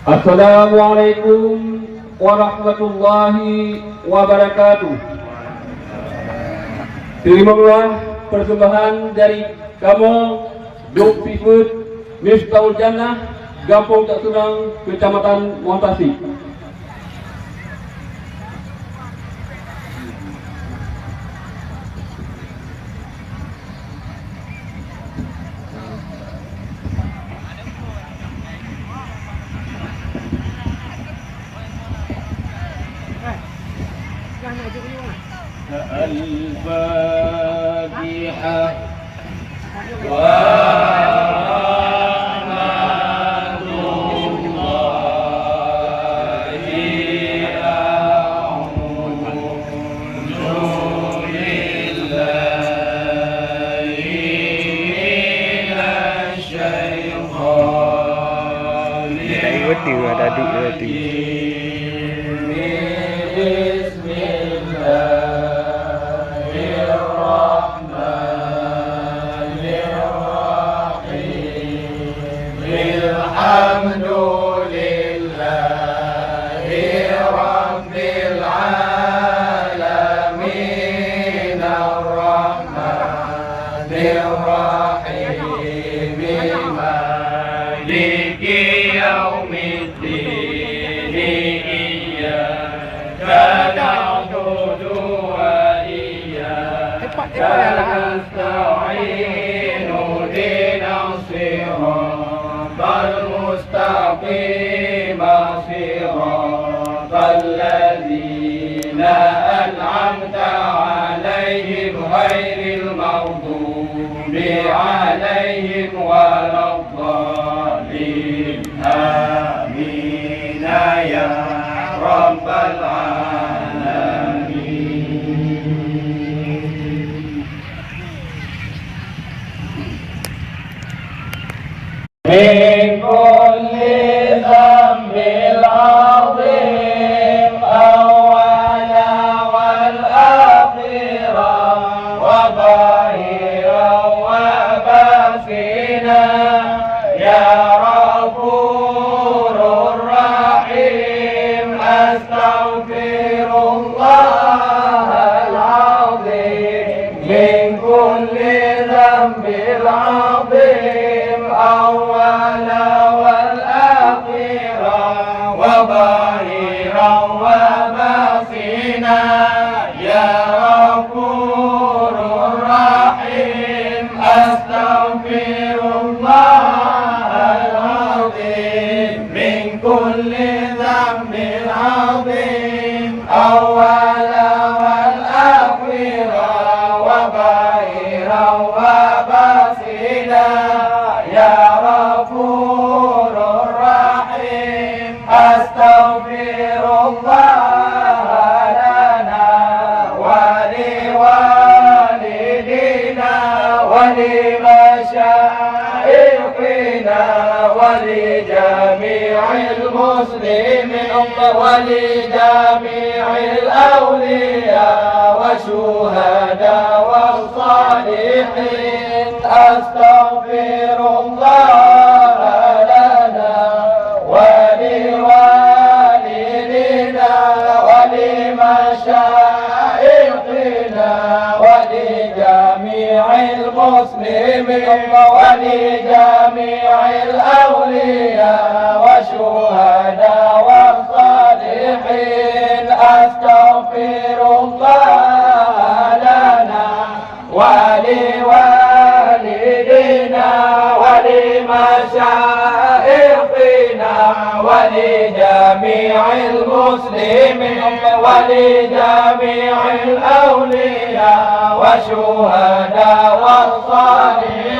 Assalamualaikum warahmatullahi wabarakatuh. Terimalah persembahan dari kamu Duk Seafood Miftahul Jannah, Kampung Tak Surang, Kecamatan Muantasi. Al-Fatihah الذين أنعمت عليهم غير المغضوب عليهم ولا الضالين آمين يا رب العالمين. من كل ذنب العظيم أولا والآخرة وظاهرا وباطنا يا غفور رحيم أستغفر الله العظيم من كل ذنب العظيم أولا والآخرة وظاهرا وباطنا يا غفور رحيم أستغفر الله العظيم من كل ذنب عظيم أولا والآخرة وظاهرا وباطنا يا غفور رحيم أستغفر الله لنا ولوالدينا ولمشايخنا ولجميع المسلمين. ولجميع الأولياء والشهداء والصالحين أستغفر الله لنا ولوالدينا ولمشايخنا ولجميع المسلمين ولجميع الأولياء والشهداء والصالحين أستغفر الله لنا ولوالدينا ولمشايخنا ولجميع المسلمين ولجميع الأولياء والشهداء والصالحين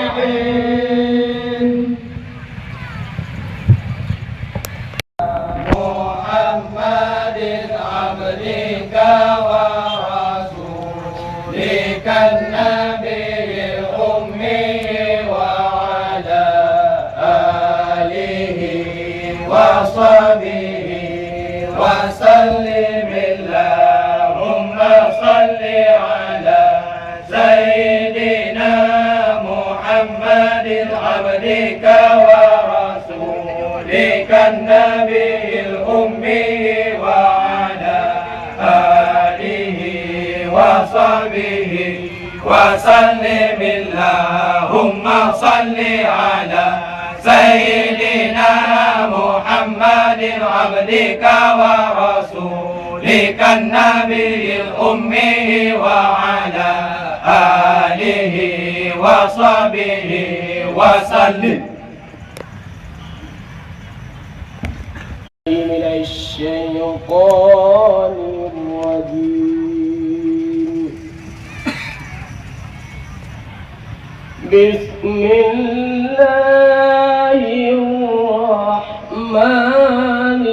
محمد عبدك ورسولك النبي الأمي وعلى آله وصحبه وسلم اللهم صل على سيدنا محمد عبدك ورسولك النبي الأمي وعلى آله وصحبه وسلم اللهم صل على سيدنا محمد عبدك ورسولك النبي الأمي وعلى آله وصحبه وسلم. من الشيطان الرجيم. بسم الله الرحمن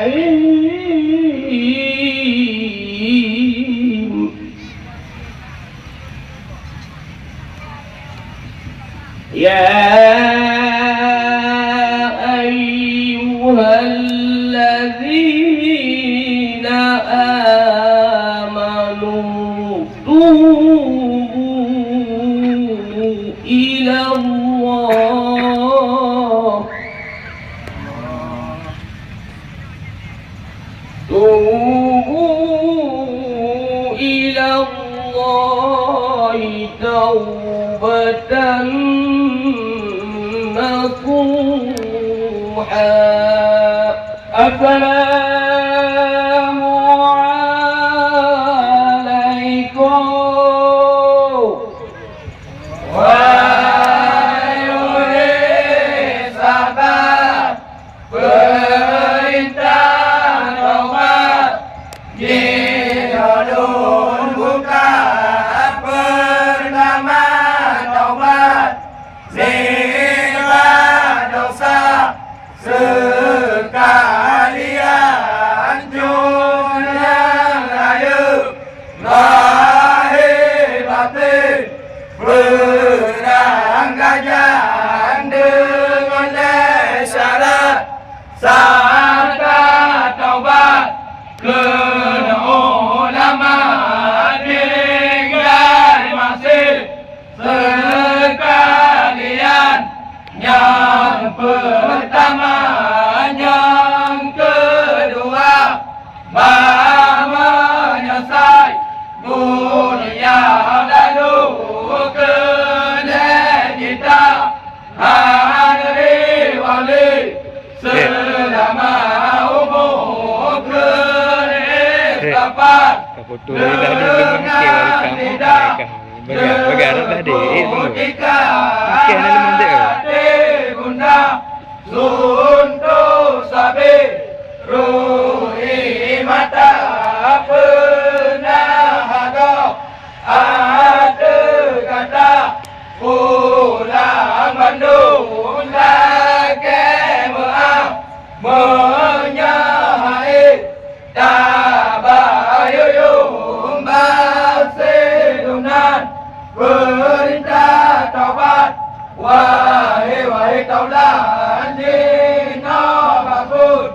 الرحيم. يا أيها الذين آمنوا توبوا إلى الله توبة نصوحا. السلام عليكم. Wahai sahabat, perintah taubat Jihadun buka bernama taubat. Zirah dosa sekalian dunia raya, lahir batin perang gajah dengan syarat sahabat taubat kena ulama tinggal masih sekalian. Yang pertama, yang kedua, menyelesai dunia lalu kena kita hari wali selama umur dapat dengan lidah Bunda untuk sabi ruhi mata pernah ada kata pulang Bandung lagi menyahai tabayuyum basidunan perintah taubat. Wahai taulan dina bagus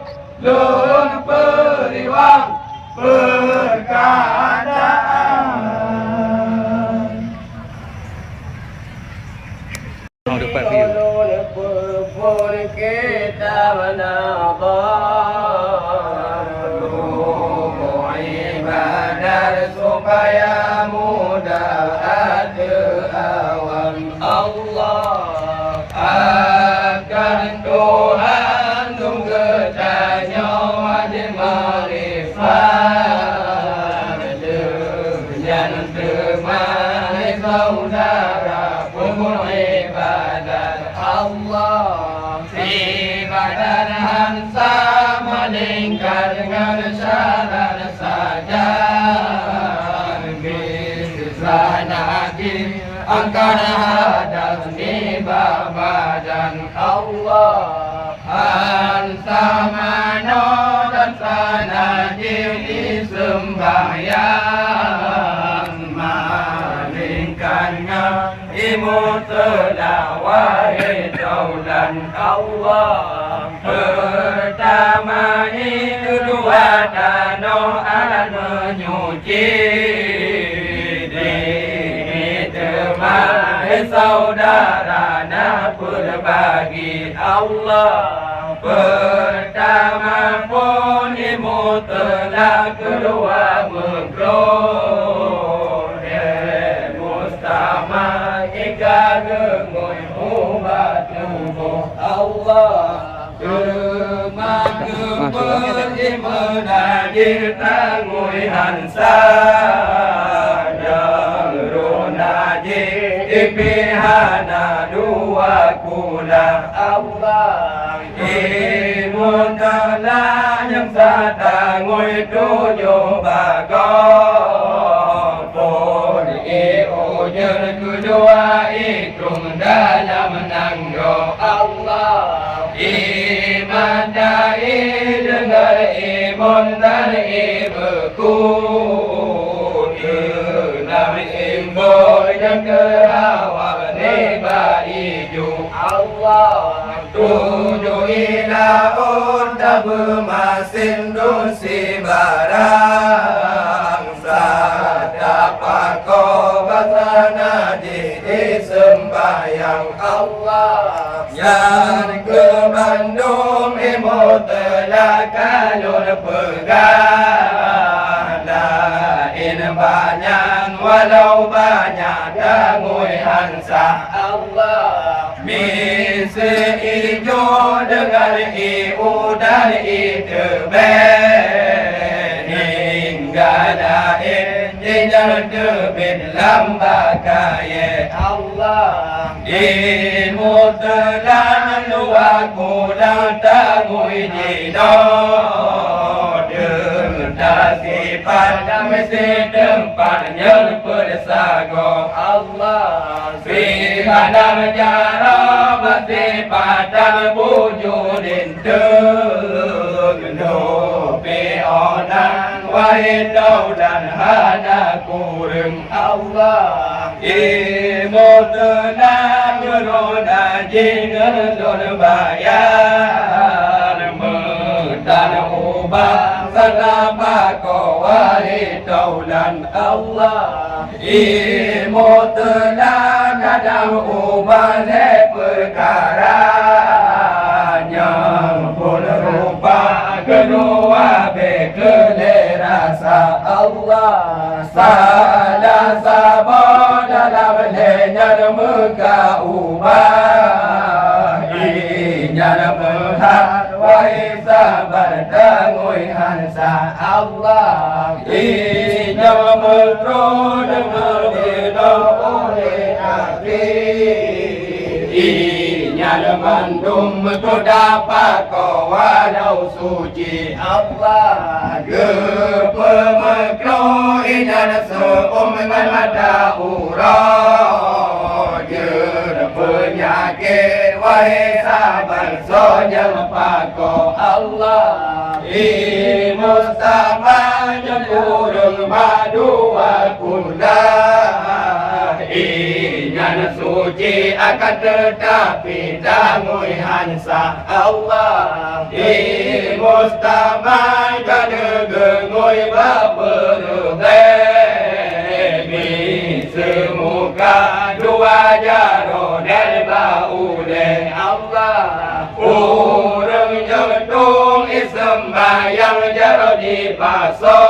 mano dan sanajim disembahyang malingkannya imut wahai taulan Allah pertama kedua dano alat menyuci saudara nak berbagi Allah pertama pun imu telah keluar mengkro mustama ika gengoy ubat tubuh Allah Kemang imenadir tangui hansa Ipihana dua kula Allah Imun telah yang satangui tujuh bagong Pun iujen kedua ikrum dalam nanggo Allah Iman dai dengar imun dan ibuku yang kerawal neba hijau Allah tujuh ilaun tak bermasin dunsi barang sadapa kau basana di sembahyang Allah yang ke Bandung imut telah kalun pegang lain banyak walau banyak tangui hansa Allah misi ijo dengan iu dan itebe hingga lain jinar debit lambakaya Allah ilmu telah luaku dan tangui jidor dasi pada mesti tempat yang bersago Allah si pada jara mesti pada wujudin nupi onan wahai daulan hana kurung Allah ilmu telah meroda jingan bayar dan ubah selama kau wahai daulan Allah ilmu telah kadang ubah perkara yang pun rupa kedua bekele rasa Allah salah sabar dalam lenyar muka ubah inyar berhak wahai sabar tangui hansa Allah inyar bertro dengar bina oleh akhir inyar mandum tu dapat kau walau suci Allah kepemekro inyar seum dengan mata urah penyakit wahai sabar sonyang pako Allah Mustama nyempurung badua kundah Inyan suci akan tetapi tangui hansa Allah Mustama kada gengui baperugemi semuka dua jaro dan baule Allah urang jentung sembayang jaro di paso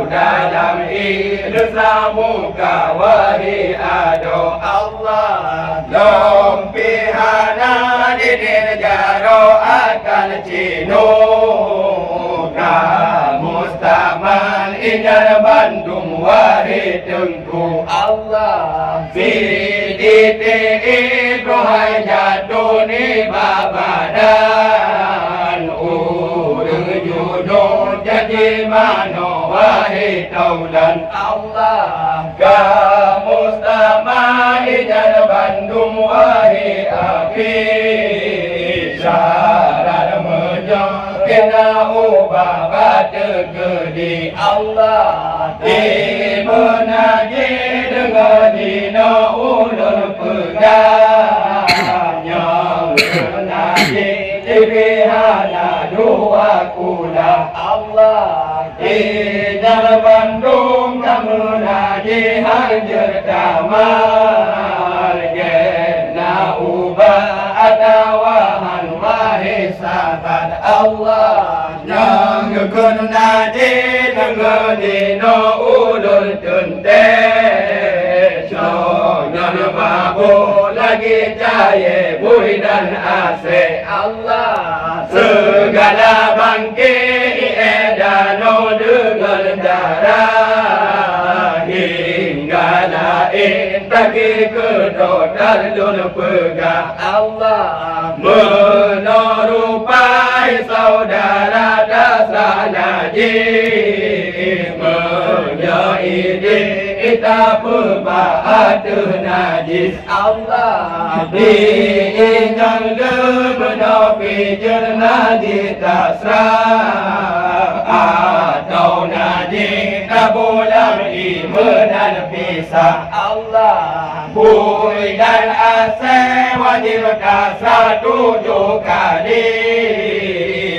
dalam hidup muka wahai ado Allah lompihana di jaro akan cino Mustaman inyar Bandung wahai tengku Allah Siditi Ibrahim jatuh ni babadan urang judul jadi mano wahai taulan Allah Mustaman inyar Bandung wahai akhir kena ubah batu gedi Allah di menaji dengan dina ulun pegang yang menaji di pihana dua kula Allah di dalam Bandung kamu naji hajar damar kena ubah atawahan wahisaban Allah yang kena di no ulul tunte so yang babu lagi jaya bui dan ase Allah segala bangki edano dengan darah hingga lain bagi kedodar lun pegang Allah menerupai saudara dasar najis menyaidi kita pemahatu najis Allah diinjang lemenapi jernadi tasrah atau najis kabulam iman pisah Allah bui dan ase wajib dasar 7 kali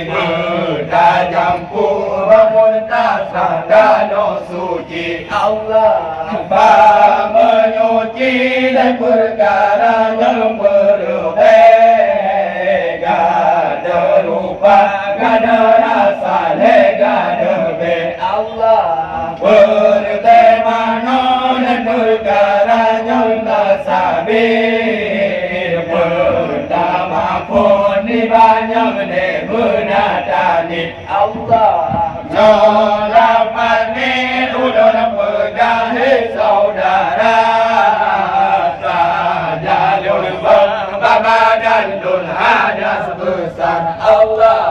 bertajampu bangun dasar danau suci Allah menyuci dan perkara yang berbeda terupa gada rasa lega debe Allah bertemano dan perkara yang tak sabir pertama pun di banyak menatani Allah Jolapan ni udon pegang saudara saja lun baba dan lun hadas besar Allah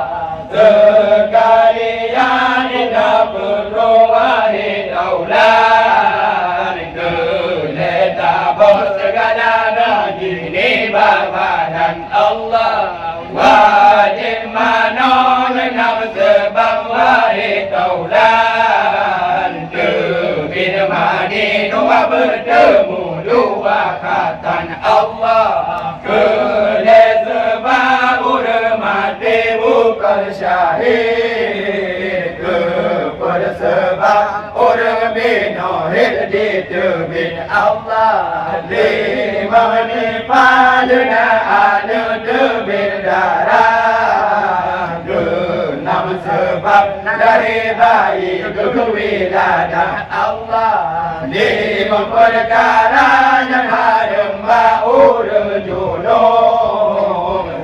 sekalian indah perlu wahid aulan keleta bos segala najis ni babadan Allah wajib manon nam sebab wahid aulan kebin mani dua bertemu dua khatan Allah kele sebab udah mati bukan syahid kepada sebab orang binohid di tebin Allah lima menipah dengan ada tebin darah genam sebab dari bayi kewiladah Allah lima perkara yang harum bau rejulung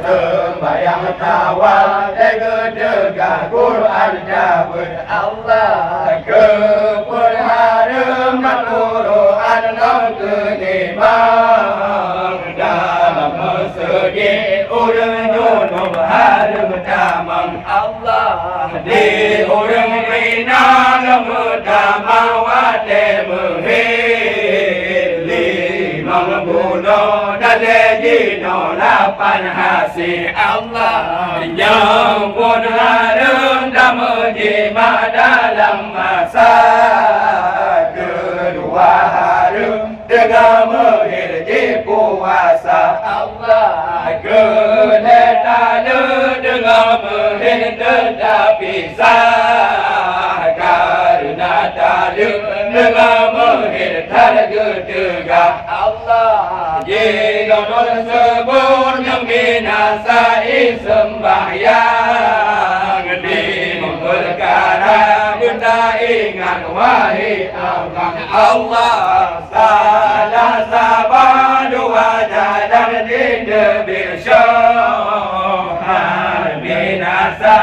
sembahyang tawal degah Quran Dawud Allah keperharum Quran nam kenimang dalam masjid urang junub harum tamang Allah di urang pinang damang wate muhid limang bunuh dan lejino lapan hasi Allah yang pun harum dan menjimat dalam masa kedua harum dengan menghirji puasa Allah keleta dengan menghir tetapi sah karena tali dengan menghir tergedegah Allah jika tersebut yang binasai sembahyang di perkara benda ingat wahai Allah salah sabar dua jalan di debil syuhar binasa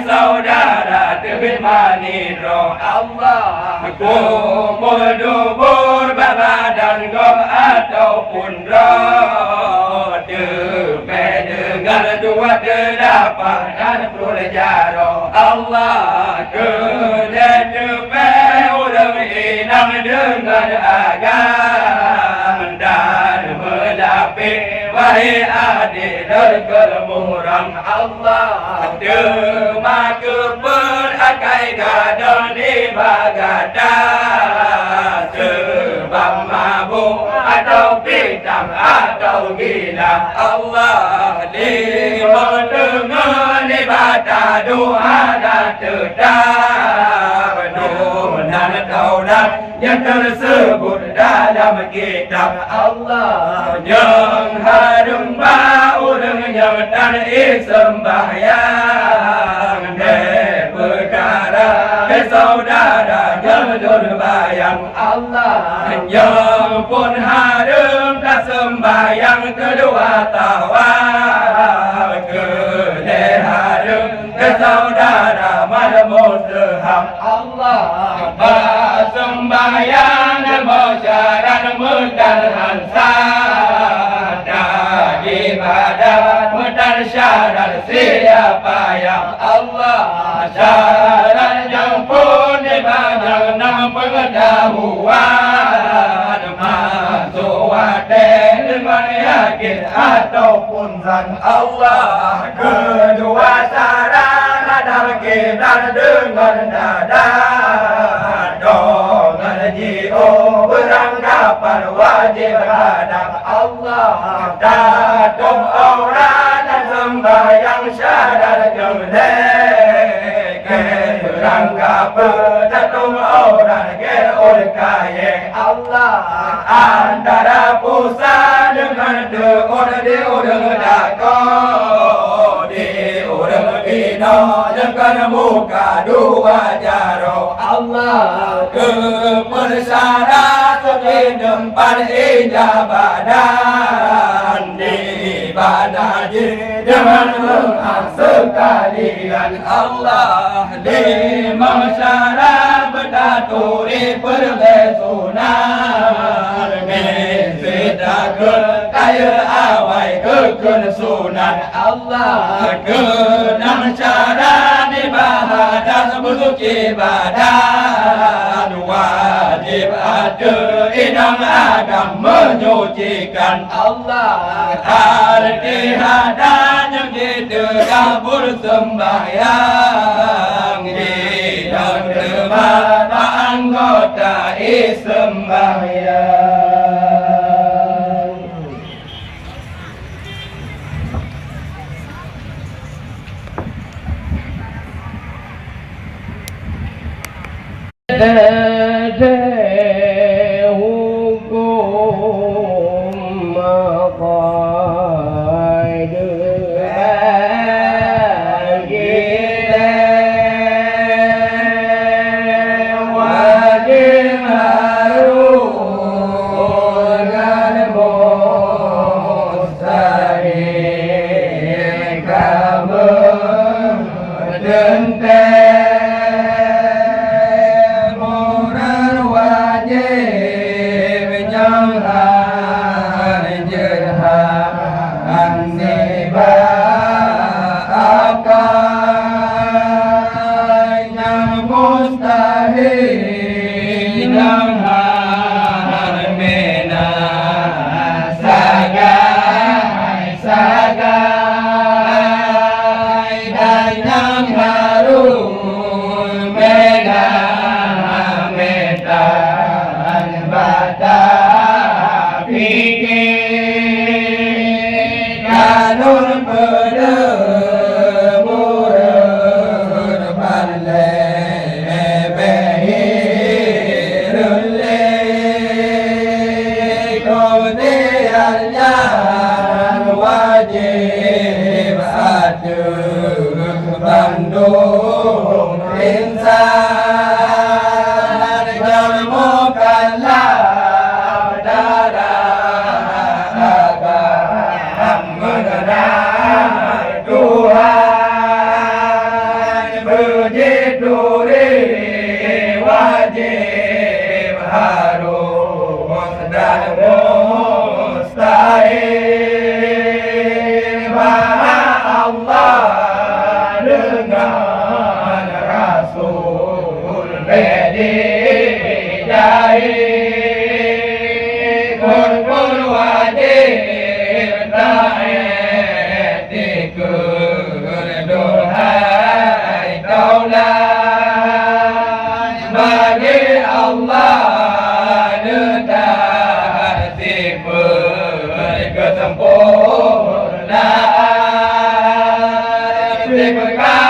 saudara tebin mani roh Allah kumul dubur babadan gom ataupun roh tepe dengan dua delapan dan perjaro Allah kedepe urang inang dengan agam dan melapik wahai adik terkemuram Allah Terma keperakai dan ibadah Sebab mabuk atau pitam atau gila Allah mendengar ibadah doa dan tetap dan taurat yang tersebut dalam kitab Allah yang harum bau dengan dan sembahyang perkara saudara yang berbayang Allah yang pun harum tak sembahyang kedua tawaf harum saudara malmustahab Allah sembahyang musyarat mudan hansad ibadah mudan syarat siapa yang Allah syarat yang pun ibadah nam pengetahuan masuk wadah dengan yakin ataupun zan Allah kedua syarat hadap kiblat dengan dada dengan jiwa beranggapan wajib hadap Allah datum orang dan sembahyang syarat gemlek beranggapan datum orang gerol kayek Allah antara pusat dengan deor di urang dako di urang bina dengan muka dua jaro Allah kepersyarat di tempat ibadah di ibadah dengan menghang sekalian Allah di masyarakat berdaturi perlesunan Mesidakul kaya awai kekun sunan Allah kenang cara ibadah bersuci badan wajib ada idam agam menyucikan Allah arti hadan yang ditegabur sembahyang di dalam mata anggota sembahyang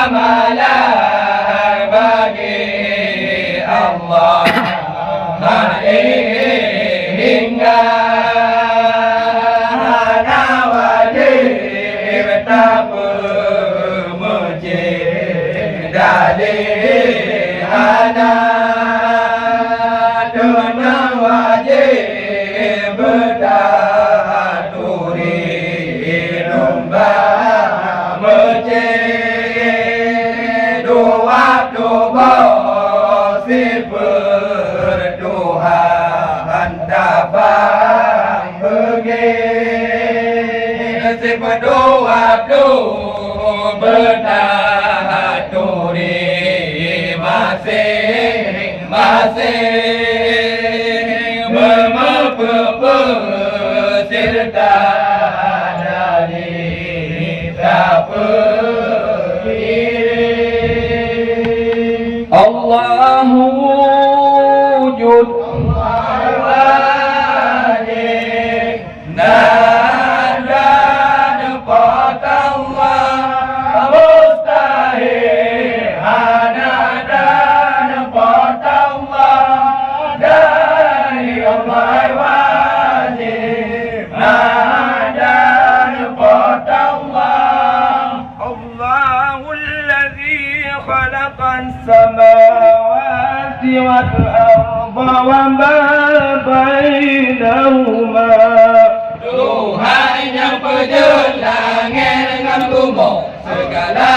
amalan bagi Allah hingga hana wajib tak memuji dari hana dunia wajib berdaturi domba memuji doa si berdoa tabang pergi si berdoa berdaturi masing-masing berpeserta dari tak berdiri. Allahu wujud السماوات والأرض وما بينهما Tuhan yang penyuh langit dengan bumi, segala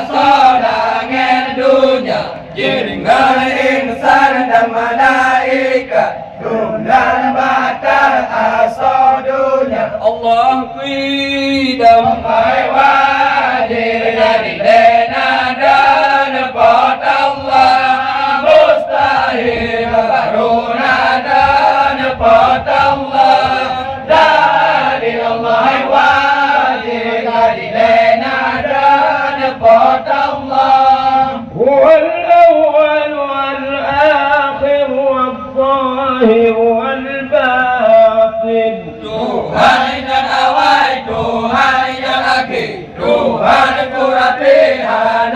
asal langit dunia, jin dengan insan dan malaikat, dan batal asal dunia. Allah qidam wajib jadi lena dan pot Allah mustahil karuna dan pot Allah dari Allah wajib jadi lena dan pot Allah huwal awwal wal akhir wal zahir wal batin Tuhan yang awal Tuhan yang akhir Tuhan kuratihan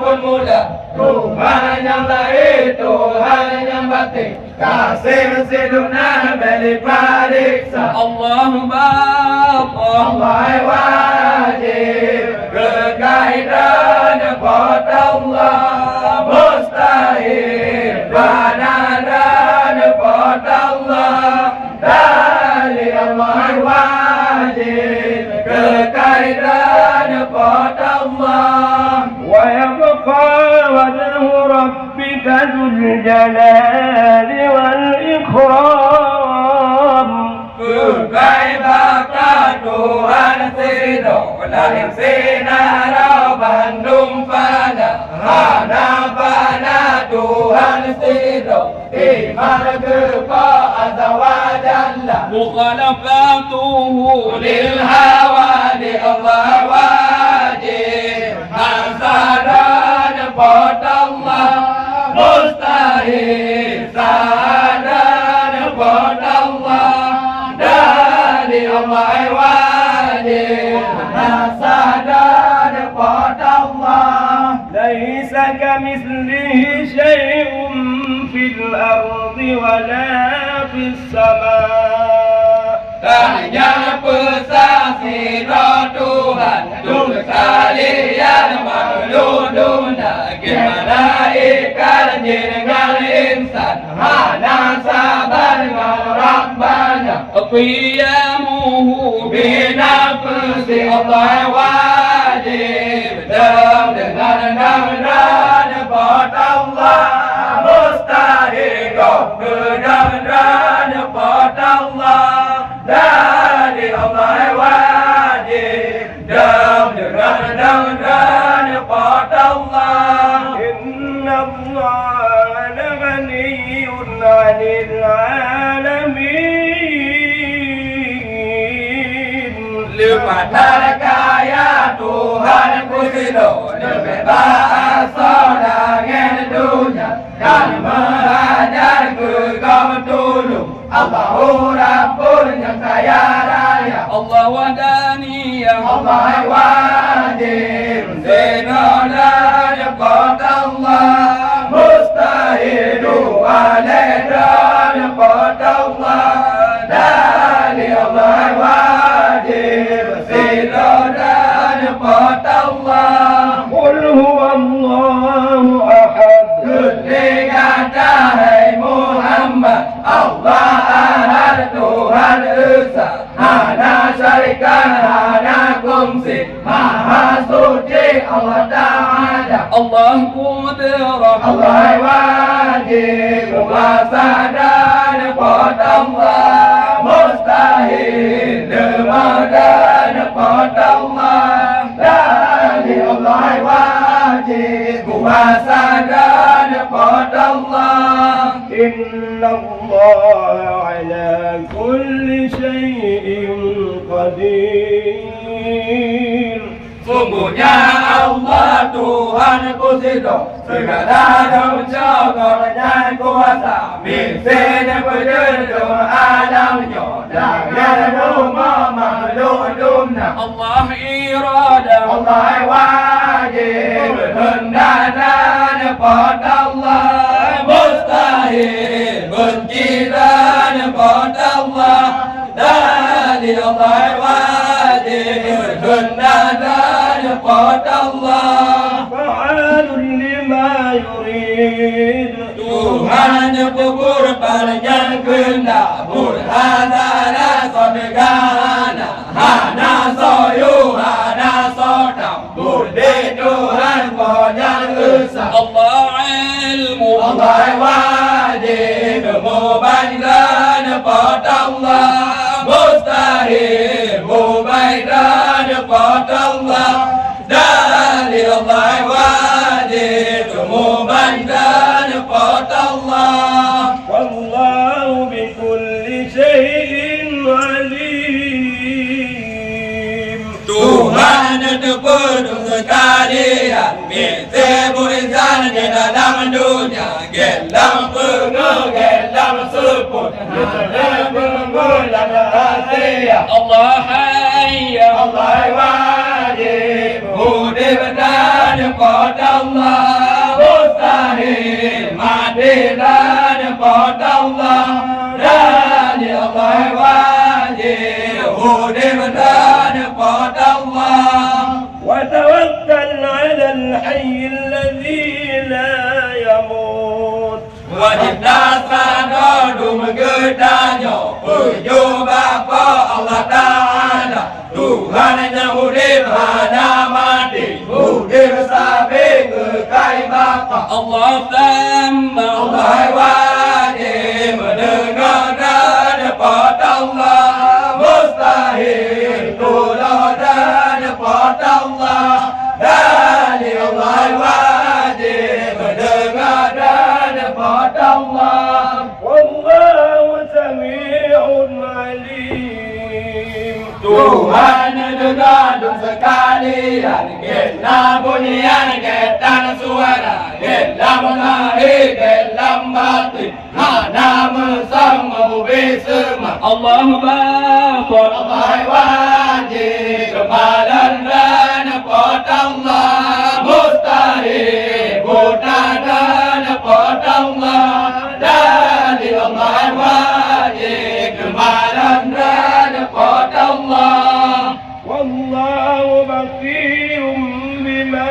pun mula Tuhan yang lahir Tuhan yang batin kasih siduna melipat iksa Allah Bapa Allah wajib kekaidan pot Allah mustahil banadan pot Allah dari Allah wajib kekaidan pot Allah wa yabqa wajhu rabbika dzul jalali wal ikram Kukai bakal Tuhan sido lahir sinar Bandung pada hana pada Tuhan sido iman kepa azza wa jalla mukhalafatuhu lil hawa li Allah wajib hasadan pot Allah mustahil sadan pot Allah dari Allah wajib hasadan pot Allah laisa kamitslihi syai'un fil ardi wala fis samaa hanya pesaksi Tuhan untuk kalian makluduna gimana ikan dengan insan hana sabar dengan Rabbana qiyamuhu binafsi Allah wajib dengan pot Allah mustahil dengan pot Allah dari Allah wajib dengan pot Allah inna Allah laghaniyun 'anil 'alamin lipat kaya Tuhan kusido bebas langit dunia dan mengajar ke kaum tulung Allahu Rabbul yang kaya raya Allah wadaniyah Allah wajib zinolah Qatallah Mustahil waladan Qatallah Dari Allah wajib Siladan Qatallah Qul huwallahu ahad. Kutli kata hai Muhammad Allah ahad Tuhan Esa Hana syarikat hana kongsi Maha suci Allah Ta'ala Allah qudrah. Allah wajib Kuasa dan Qatallah Mustahil Demadan Qatallah Dari Allah wajib Kuasa dan Qatallah Inna Allah ala kulli shay'in qadir. Sungguhnya Allah Tuhan Kusido segala menjaga dan kuasa misalnya berjudul alamnya dan rumah makhluk dunia Allah iradah. Allah wajib hendak dan pada Allah mustahil benci dan pada Allah dari Allah wajib hendak dan pada Allah Fa'alun lima yurid. Tuhan kubur panjang kena burhana sodegana hana soyu hana sodam budi Tuhan panjang esa Allah ilmu. Allah wajib mubaidan pada Allah mustahil mubaidan pada Allah dari Allah wajib mubaidan pada Allah Wallahu bikulli shay'in alim. Tuhan terpedul sekalian Mizibur insan di dalam dunia Gelam pengu, gelam sepun Gelam pengulan rahasia Allah hayya. Allah wajib Budi dan pada Allah Mustahil mati dan pada Allah Dan Allah wajib Budi dan pada Allah وتوكل على الحي الذي لا يموت. Wajib dasar dum gedanya Puju bapa Allah Ta'ala Tuhan yang urip hana mati Urip sampai kekai bapa Allah tambah. Allah wajib mendengar dan pada Allah Mustahil tulah dan pada Allah Dari Allah wajib mendengar dan pada Allah Wallahu sami'un alim. Tuhan dengar sekalian Gelam bunyian, getan suara Gelam lahir, gelam batin Hana bersama bersama Allah bakhar. Allah wajib kemalan dan pada Allah Mustahil buta dan pada Allah Dari Allah wajib kemalan dan pada Allah Wallahu basirun bima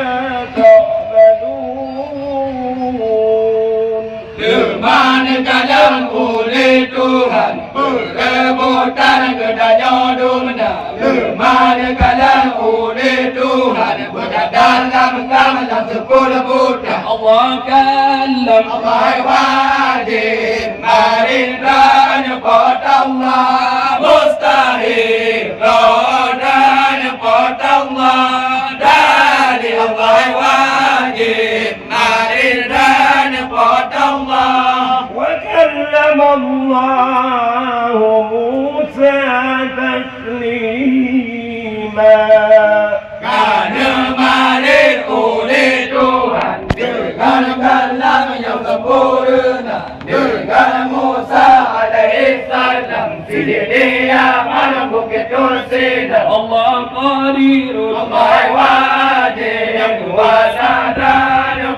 ta'malun. Firman kalam oleh Tuhan Berkebutan kedanya dunia Firman kalam oleh Tuhan Berkadar dalam sepuluh budak Allah kallam. Allah wajib marindan pada Allah Mustahil dan pada Allah Dari Allah wajib marindan pada Allah وكلم الله موسى تكليما. Karena marin oleh Tuhan Dengan kalam yang sempurna Dengan Musa alaihi salam Sidik dia mana bukit Tursina Allah qadirun. Allah wajib yang kuasa dan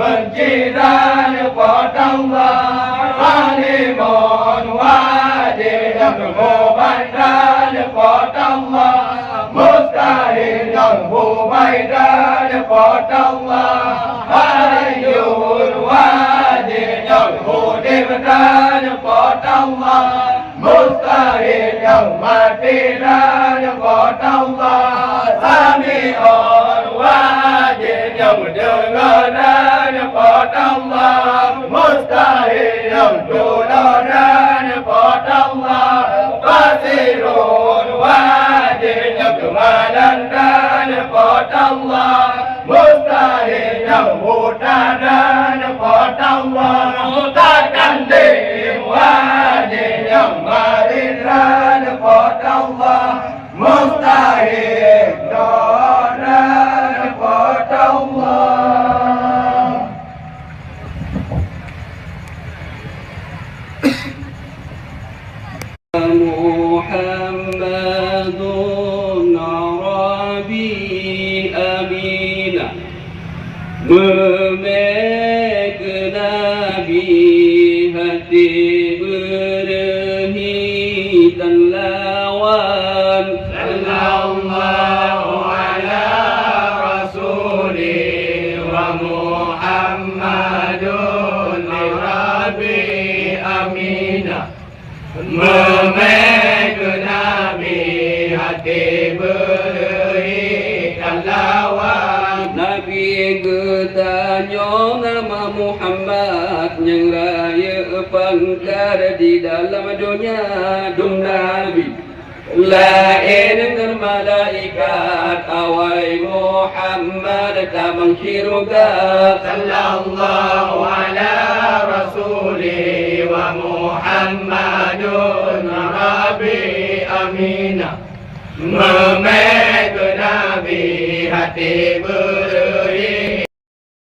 menjiran potonglah alimun wajib yang mubaidan potonglah mustahil yang mubaidan potonglah hayyun wajib yang mudibdan potonglah mustahil yang mati dan potonglah sami'un wajib yang dengar dan potonglah mustahil yang duduk dan potonglah basirun wajib yang kemalan dan potonglah mustahil yang buta dan potonglah mutakandim wajib yang marid dan potonglah mustahil dan potonglah. Muhammadun Arabi Amina Memek Nabi hati berhi dan lawan Sallallahu ala rasuli wa Muhammadun Arabi Amina Memek Nabi hati beri dan lawan Nabi getanya nama Muhammad yang raya pangkar di dalam dunia dum Nabi lain dengan malaikat awai Muhammad tabang syurga Sallallahu ala rasuli wa Muhammadun Arabi Amina Memek Nabi hati beri